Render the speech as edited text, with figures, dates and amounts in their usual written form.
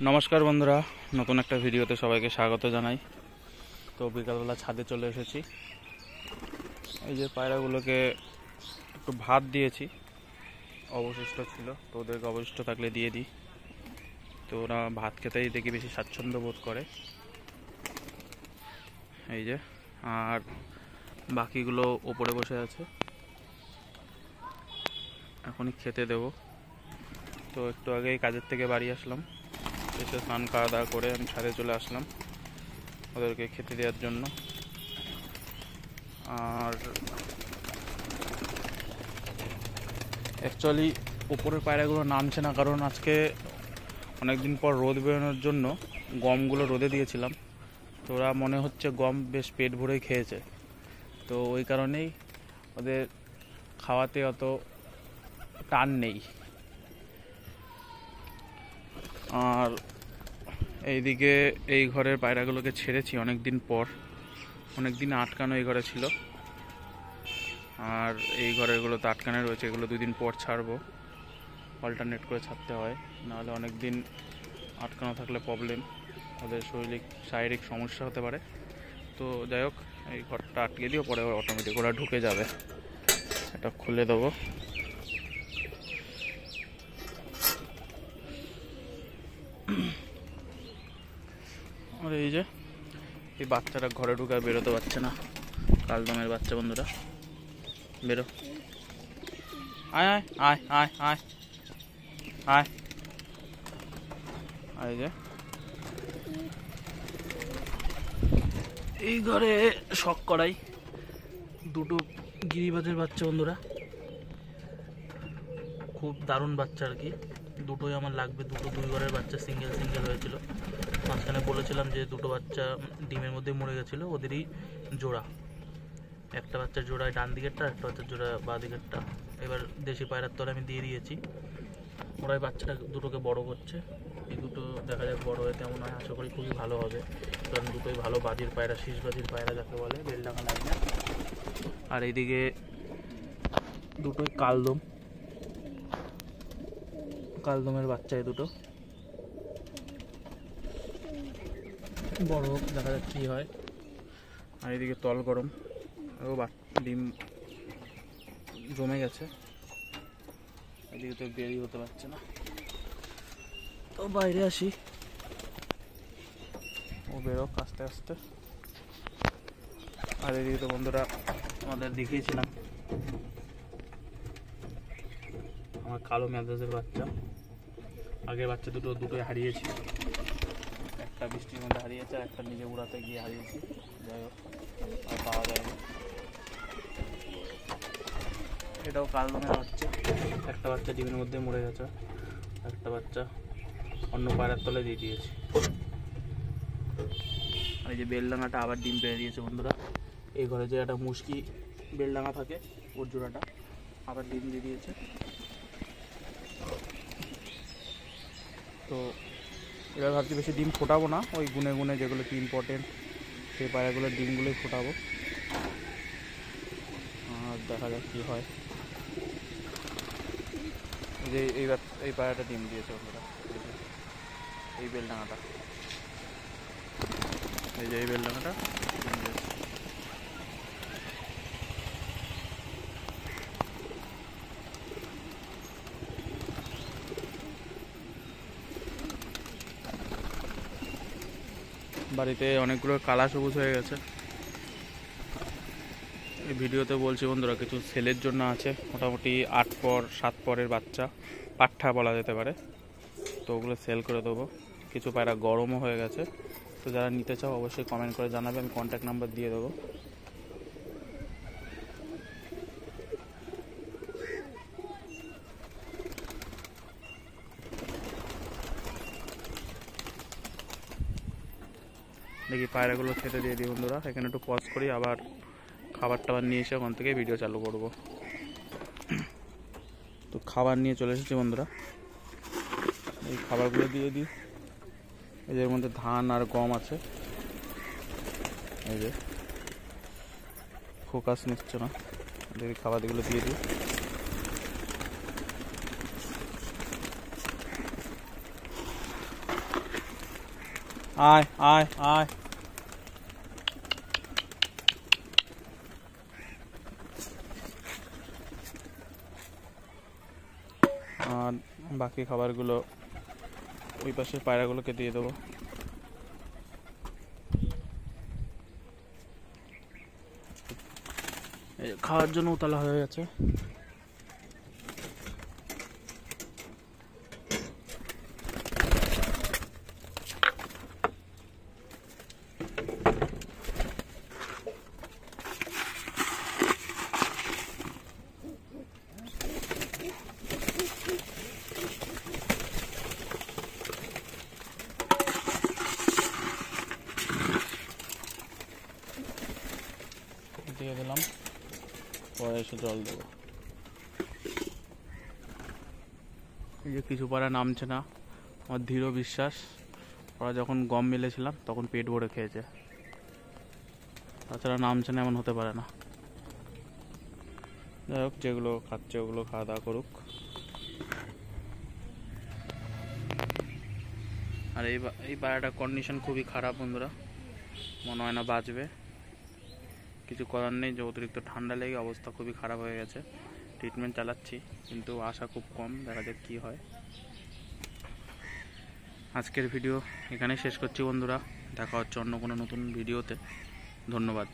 নমস্কার বন্ধুরা, নতুন একটা ভিডিওতে সবাইকে স্বাগত জানাই। তো বিকালবেলা ছাদে চলে এসেছি। এই যে পায়রাগুলোকে একটু ভাত দিয়েছি, অবশিষ্ট ছিল, তো ওদেরকে অবশিষ্ট থাকলে দিয়ে দিই। তো ওরা ভাত খেতেই দেখি বেশি স্বাচ্ছন্দ্য বোধ করে। এই যে, আর বাকিগুলো ওপরে বসে আছে, এখনই খেতে দেব। তো একটু আগেই কাজের থেকে বাড়ি আসলাম, এসে স্নান খাওয়া দাওয়া করে আমি ছাদে চলে আসলাম ওদেরকে খেতে দেওয়ার জন্য। আর অ্যাকচুয়ালি উপরের পায়রাগুলো নামছে না, কারণ আজকে অনেকদিন পর রোদ বেরোনোর জন্য গমগুলো রোদে দিয়েছিলাম। তো ওরা মনে হচ্ছে গম বেশ পেট ভরেই খেয়েছে, তো ওই কারণেই ওদের খাওয়াতে অত টান নেই। আর এইদিকে এই ঘরের পায়রাগুলোকে ছেড়েছি অনেক দিন পর, অনেক দিন আটকানো এই ঘরে ছিল। আর এই ঘরেরগুলো তো আটকানো রয়েছে, এগুলো 2 দিন পর ছাড়বো, অল্টারনেট করে ছাড়তে হয়, নাহলে অনেক দিন আটকানো থাকলে প্রবলেম, ওদের শারীরিক সমস্যা হতে পারে। তো যাই হোক, এই ঘরটা আটকে দিও, পরে অটোমেটিক ওরা ঢুকে যাবে। এটা খুলে দেবো। আর এই যে এই বাচ্চারা ঘরে ঢুকে বেরোতে পারছে না, কালদমের বাচ্চা। বন্ধুরা বেরো, আয় আয় আয় আয় আয় আয়। আর এই যে এই ঘরে শখ করাই 2টো গিরিবাজের বাচ্চা। বন্ধুরা খুব দারুণ বাচ্চা আর কি, দুটোই আমার লাগবে। 2 ঘরের বাচ্চা সিঙ্গেল হয়েছিল। মাঝখানে বলেছিলাম যে 2টো বাচ্চা ডিমের মধ্যে মরে গেছিলো, ওদেরই জোড়া। একটা বাচ্চার জোড়ায় ডান দিকেরটা, একটা বাচ্চার জোড়া বাঁ দিকেরটা। এবার দেশি পায়রার তলে আমি দিয়ে দিয়েছি, ওরাই বাচ্চাটা দুটোকে বড় করছে। এই দুটো দেখা যাক বড় হয়ে কেমন হয়, আশা করি খুবই ভালো হবে, কারণ দুটোই ভালো বাজির পায়রা, শীষ বাজির পায়রা যাকে বলে, বেলডাঙা লাইনে। আর এইদিকে দুটোই কালদমের বাচ্চা, এই দুটো বড় হোক, দেখা যাক কী হয়। আর এদিকে তল গরম, ও ডিম জমে গেছে, এদিকে তো বেরিয়ে হতে পারছে না। তো বাইরে আসি, ও বেরোক আস্তে আস্তে। আর এদিকে তো বন্ধুরা আমাদের দেখিয়েছিলাম আমার কালো ম্যাদ্রাসের বাচ্চা, আগের বাচ্চা দুটোই হারিয়েছি। একটা বৃষ্টির মধ্যে হারিয়েছে, আর একটা নিজে উড়াতে গিয়ে হারিয়েছি। যাই হোক, আর পাওয়া যায়নি। এটাও কালদমের হচ্ছে, একটা বাচ্চা ডিমের মধ্যে মরে গেছে, একটা বাচ্চা অন্য পায়রার তলে দিয়ে দিয়েছি। আর এই যে বেলডাঙাটা আবার ডিম পেড়ে দিয়েছে। বন্ধুরা এই ঘরে যে একটা মুশকি বেলডাঙা থাকে, ওর জোড়াটা আবার ডিম দিয়ে দিয়েছে। তো এবার ভাবছি বেশি ডিম ফোটাবো না, ওই গুনে গুনে যেগুলো কি ইম্পর্টেন্ট সেই পায়রাগুলোর ডিমগুলোই ফোটাবো। আর দেখা যাক কী হয়। এই যে এই পায়রাটা ডিম দিয়েছে বন্ধুরা, এই বেলডাঙাটা, এই যে এই বেলডাঙাটা ডিম দিয়েছে। বাড়িতে অনেকগুলো কালা সবুজ হয়ে গেছে। এই ভিডিওতে বলছি বন্ধুরা, কিছু সেলের জন্য আছে, মোটামুটি 8 পর 7 পরের বাচ্চা, পাঠা বলা যেতে পারে। তো ওগুলো সেল করে দেবো। কিছু পায়রা গরমও হয়ে গেছে, তো যারা নিতে চাও অবশ্যই কমেন্ট করে জানাবে, আমি কন্ট্যাক্ট নাম্বার দিয়ে দেবো। দেখি পায়রাগুলো খেতে দিয়ে দিই বন্ধুরা। এখানে একটু পজ করি, আবার খাবার টাবার নিয়ে এসে ওখান থেকে ভিডিও চালু করব। তো খাবার নিয়ে চলে এসেছি বন্ধুরা, এই খাবারগুলো দিয়ে দিই। এদের মধ্যে ধান আর গম আছে। এই যে ফোকাস নিচ্ছে না, এদের খাবারগুলো দিয়ে দিই। আয় আয় আয়। আর বাকি খাবারগুলো ওই পাশের পায়রাগুলোকে দিয়ে দেবো। খাওয়ার জন্য উতলা হয়ে গেছে। দিয়ে দিলাম, পরে এসে জল দেবো। এই যে কিছু পাড়া নামছে না, আমার দৃঢ় বিশ্বাস ওরা যখন গম মেলেছিলাম তখন পেট ভরে খেয়েছে, তাছাড়া নামছে না এমন হতে পারে না। যাই হোক, যেগুলো খাচ্ছে ওগুলো খাওয়া দাওয়া করুক। আর এই পাড়াটার কন্ডিশন খুবই খারাপ বন্ধুরা, মনে হয় না বাঁচবে। কিছু করার নেই, যে অতিরিক্ত ঠান্ডা লেগে অবস্থা খুবই খারাপ হয়ে গেছে। ট্রিটমেন্ট চালাচ্ছি, কিন্তু আশা খুব কম, দেখা যাক কী হয়। আজকের ভিডিও এখানেই শেষ করছি বন্ধুরা, দেখা হচ্ছে অন্য কোনো নতুন ভিডিওতে। ধন্যবাদ।